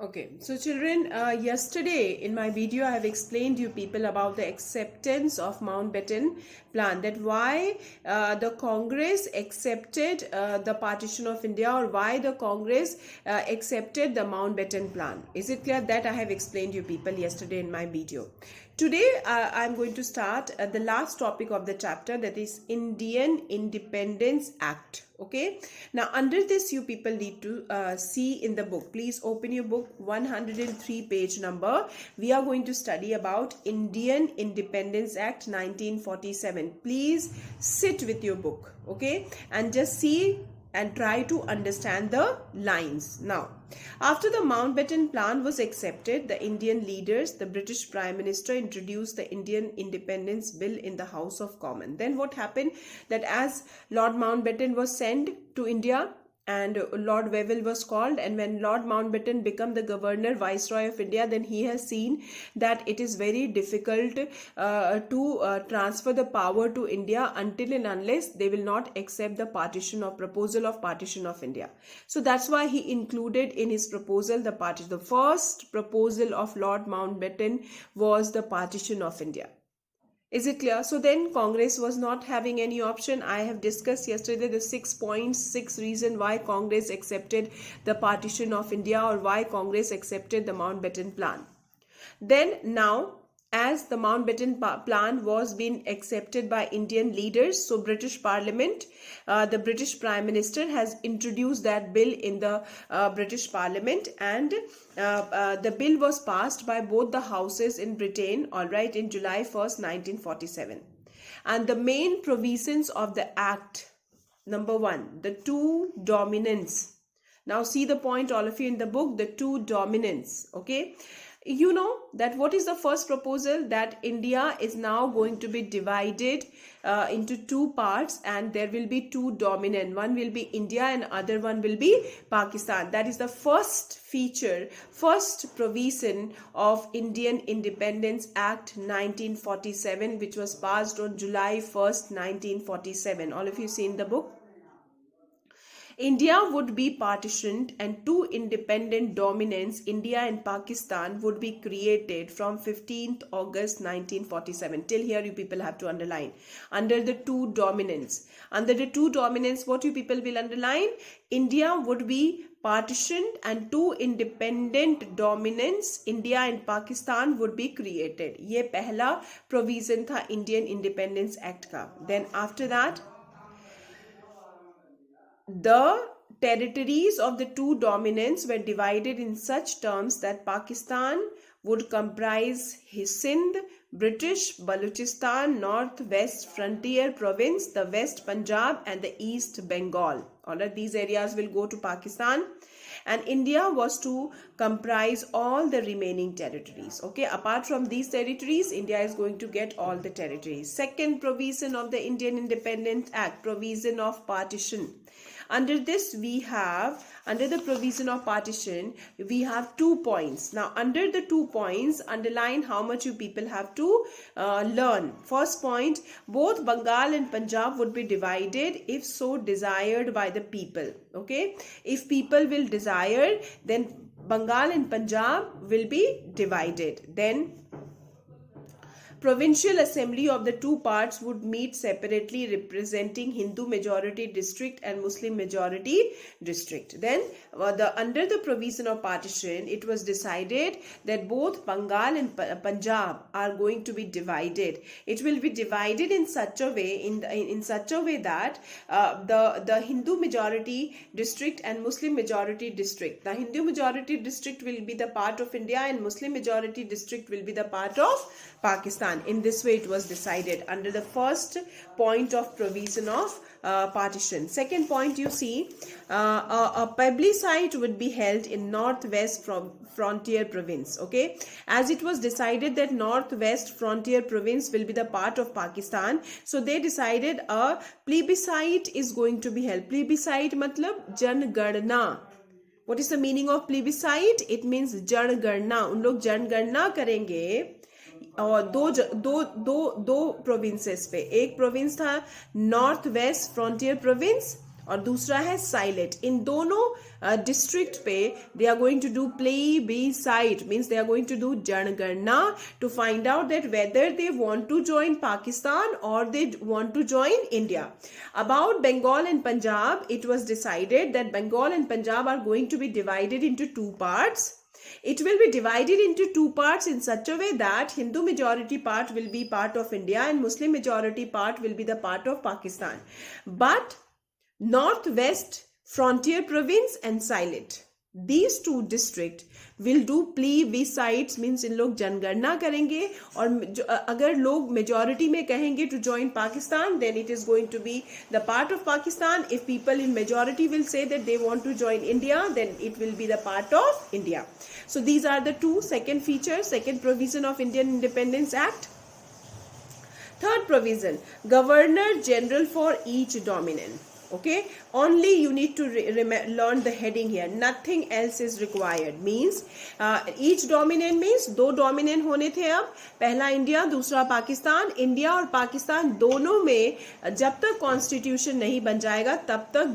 Okay, so children, yesterday in my video I have explained you people about the acceptance of Mountbatten plan, that why the Congress accepted the partition of India, or why the Congress accepted the Mountbatten plan. Is it clear? That I have explained you people yesterday in my video. Today I'm going to start the last topic of the chapter, that is Indian Independence Act. Okay, now under this you people need to see in the book. Please open your book 103 page number. We are going to study about Indian Independence Act 1947. Please sit with your book, okay, and just see and try to understand the lines. Now, after the Mountbatten Plan was accepted, the Indian leaders, the British Prime Minister, introduced the Indian Independence Bill in the House of Commons. Then what happened, that as Lord Mountbatten was sent to India, and Lord Wavell was called, and when Lord Mountbatten became the governor viceroy of India, then he has seen that it is very difficult to transfer the power to India until and unless they will not accept the proposal of partition of India. So that's why he included in his proposal the partition. The first proposal of Lord Mountbatten was the partition of India. Is it clear? So then Congress was not having any option. I have discussed yesterday the 6.6 reason why Congress accepted the partition of India, or why Congress accepted the Mountbatten plan. Then now, as the Mountbatten plan was being accepted by Indian leaders, so British Parliament, the British Prime Minister has introduced that bill in the British Parliament, and the bill was passed by both the houses in Britain, all right, in July 1st, 1947. And the main provisions of the Act, number one, the two dominants. Now see the point, all of you, in the book, the two dominants, okay. You know that what is the first proposal, that India is now going to be divided into two parts, and there will be two dominant. One will be India and other one will be Pakistan. That is the first feature, first provision of Indian Independence Act 1947, which was passed on July 1st, 1947. All of you see in the book. India would be partitioned and two independent dominants, India and Pakistan, would be created from 15th August 1947. Till here you people have to underline. Under the two dominants. Under the two dominants, what you people will underline? India would be partitioned and two independent dominants, India and Pakistan, would be created. ये पहला provision था Indian Independence Act का. Then after that, the territories of the two dominants were divided in such terms that Pakistan would comprise his Sindh, British Balochistan, North-West Frontier Province, the West Punjab and the East Bengal. Alright, these areas will go to Pakistan. And India was to comprise all the remaining territories. Okay, apart from these territories, India is going to get all the territories. Second provision of the Indian Independence Act, provision of partition. Under this we have, under the provision of partition, we have 2 points. Now under the 2 points, underline how much you people have to learn. First point, both Bengal and Punjab would be divided if so desired by the people. Okay, if people will desire, then Bengal and Punjab will be divided. Then Provincial Assembly of the two parts would meet separately, representing Hindu majority district and Muslim majority district. Then under the provision of partition, it was decided that both Bengal and Punjab are going to be divided. It will be divided in such a way, that the Hindu majority district and Muslim majority district, the Hindu majority district will be the part of India and Muslim majority district will be the part of Pakistan. In this way it was decided under the first point of provision of partition. Second point, you see, a plebiscite would be held in Northwest Frontier Province. Okay, as it was decided that Northwest Frontier Province will be the part of Pakistan, so they decided a plebiscite is going to be held. Plebiscite matlab जनगणना. What is the meaning of plebiscite? It means जनगणना. उन लोग जनगणना करेंगे और दो provinces पे. एक प्रोविंस था नॉर्थ वेस्ट फ्रंटियर प्रोविंस और दूसरा है साइलेंट. इन दोनों डिस्ट्रिक्ट पे they are going to do plebiscite, means they are going to do जनगणना to find out that whether they want to join Pakistan or they want to join India. About Bengal and Punjab, it was decided that Bengal and Punjab are going to be divided into two parts. It will be divided into two parts in such a way that Hindu majority part will be part of India and Muslim majority part will be the part of Pakistan. But Northwest Frontier Province and Sylhet, these two district will do plebiscites, means इन लोग जनगणना करेंगे और अगर लोग majority में कहेंगे to join Pakistan, then it is going to be the part of Pakistan. If people in majority will say that they want to join India, then it will be the part of India. So these are the two second features, second provision of Indian Independence Act. Third provision, Governor General for each dominion. Okay, only you need to learn the heading here, nothing else is required. Means each dominion means दो dominion होने थे. अब पहला India, दूसरा Pakistan. India और पाकिस्तान दोनों में जब तक कॉन्स्टिट्यूशन नहीं बन जाएगा तब तक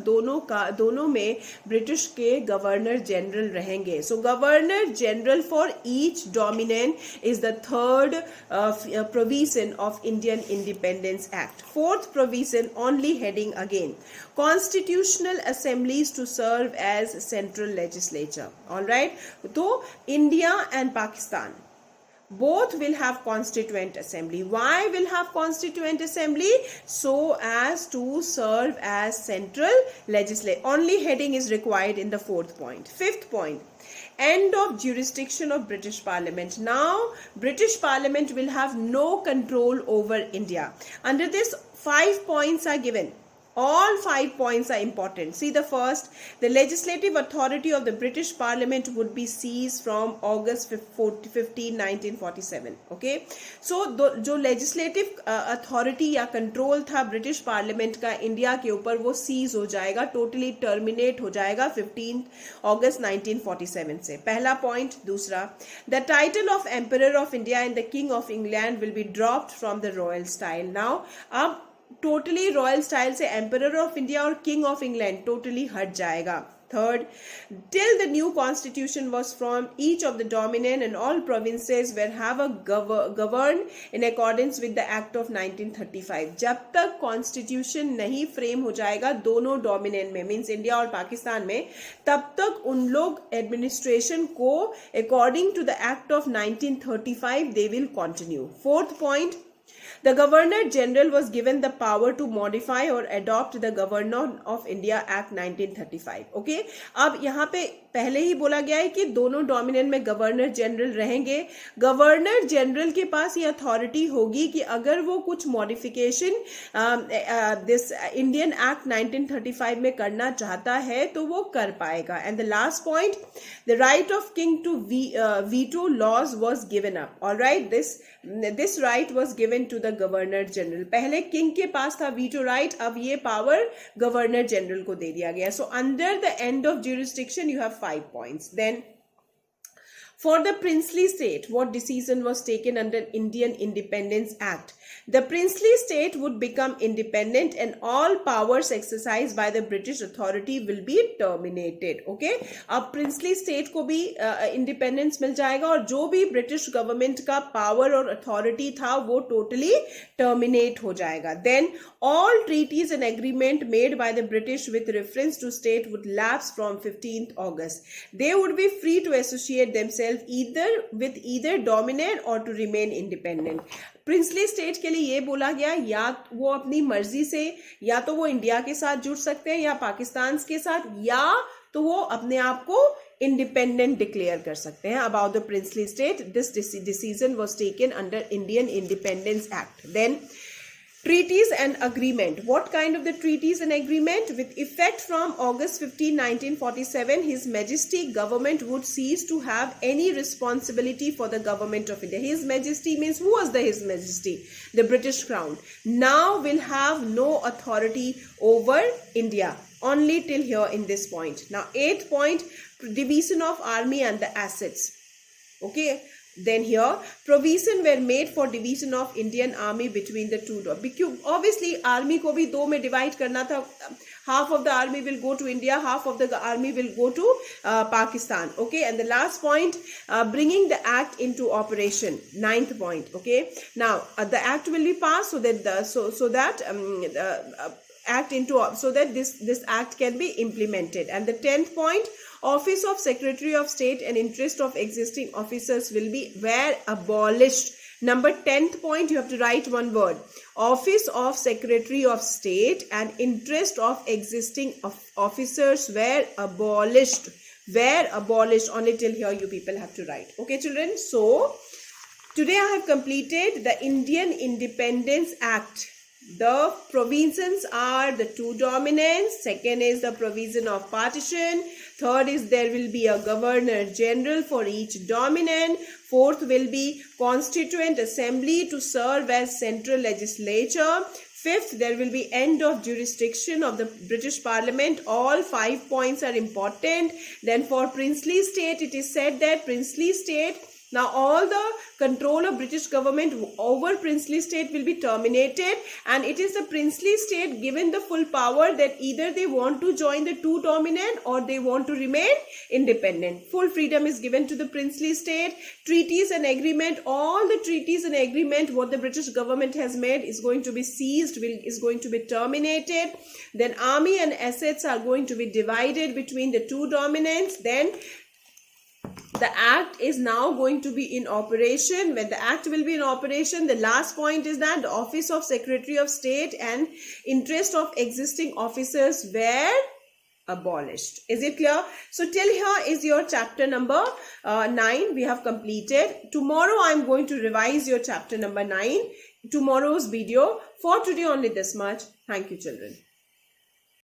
दोनों में ब्रिटिश के गवर्नर जनरल रहेंगे. So governor general for each dominion is the third provision of Indian Independence Act. Fourth provision, only heading again, constitutional assemblies to serve as central legislature. All right, so India and Pakistan both will have constituent assembly. Why will have constituent assembly? So as to serve as central legislature. Only heading is required in the fourth point. Fifth point, end of jurisdiction of British Parliament. Now British Parliament will have no control over India. Under this, 5 points are given. All 5 points are important. See the first, the legislative authority of the British Parliament would be seized from August 15, 1947. Okay, so जो legislative authority या control था British Parliament का India के ऊपर, वो seize हो जाएगा, totally terminate हो जाएगा 15 August 1947 से. पहला point. दूसरा, the title of Emperor of India and the King of England will be dropped from the royal style. Now अब टोटली रॉयल स्टाइल से एम्परर ऑफ इंडिया और किंग ऑफ इंग्लैंड टोटली हट जाएगा. Third, till the new constitution was formed, each of the dominion and all provinces will have a govern in accordance with the act of 1935. जब तक constitution नहीं frame हो जाएगा दोनों dominion में, means India और पाकिस्तान में, तब तक उन लोग एडमिनिस्ट्रेशन को according to the act of 1935 they will continue. Fourth point, the Governor General was given the power to modify or adopt the Governor of India Act 1935. Okay, अब यहाँ पे पहले ही बोला गया है कि दोनों डोमिनियन में गवर्नर जनरल रहेंगे. गवर्नर जनरल के पास ये अथॉरिटी होगी कि अगर वो कुछ मॉडिफिकेशन दिस इंडियन एक्ट 1935 में करना चाहता है तो वो कर पाएगा. And the last point, the right of king to veto laws was given up. All right, this right was given to the governor general. पहले किंग के पास था वीटो राइट, अब ये पावर गवर्नर जनरल को दे दिया गया. So under the end of jurisdiction you have 5 points. Then for the princely state, what decision was taken under Indian Independence Act? The princely state would become independent and all powers exercised by the British authority will be terminated. Okay, अब princely state को भी independence मिल जाएगा और जो भी British government का power और authority था वो totally terminate हो जाएगा. Then all treaties and agreement made by the British with reference to state would lapse from 15th August. They would be free to associate themselves either with either dominion or to remain independent. Princely state के लिए ये बोला गया या वो अपनी मर्जी से या तो वो इंडिया के साथ जुड़ सकते हैं या पाकिस्तान के साथ, या तो वो अपने आप को इंडिपेंडेंट डिक्लेयर कर सकते हैं. About the princely state, this decision was taken under Indian independence act. Then treaties and agreement. What kind of the treaties and agreement? With effect from August 15, 1947, His Majesty government would cease to have any responsibility for the government of India. His Majesty means who was the His Majesty? The British Crown. Now will have no authority over India. Only till here in this point. Now 8th point, division of army and the assets. Okay. Then here, provision were made for division of Indian army between the two. Obviously, army को भी दो में divide करना था. Half of the army will go to India, half of the army will go to Pakistan. Okay, and the last point, bringing the act into operation. 9th point. Okay, now the act will be passed so that this act can be implemented. And the 10th point, office of Secretary of State and interest of existing officers were abolished. Number 10th point, you have to write one word. Office of Secretary of State and interest of existing officers were abolished. Were abolished. Only till here you people have to write. Okay, children. So today I have completed the Indian Independence Act. The provisions are the two dominants. Second is the provision of partition. Third is there will be a governor general for each dominant. Fourth will be constituent assembly to serve as central legislature. Fifth, there will be end of jurisdiction of the British Parliament. All 5 points are important. Then for princely state, it is said that princely state, now all the control of British government over princely state will be terminated, and it is the princely state given the full power that either they want to join the two dominant or they want to remain independent. Full freedom is given to the princely state. Treaties and agreement, all the treaties and agreement what the British government has made is going to be seized, is going to be terminated. Then army and assets are going to be divided between the two dominants. Then the act is now going to be in operation. When the act will be in operation, the last point is that the office of Secretary of State and interest of existing officers were abolished. Is it clear? So till here is your chapter number 9 we have completed. Tomorrow I am going to revise your chapter number 9. Tomorrow's video. For today only this much. Thank you, children.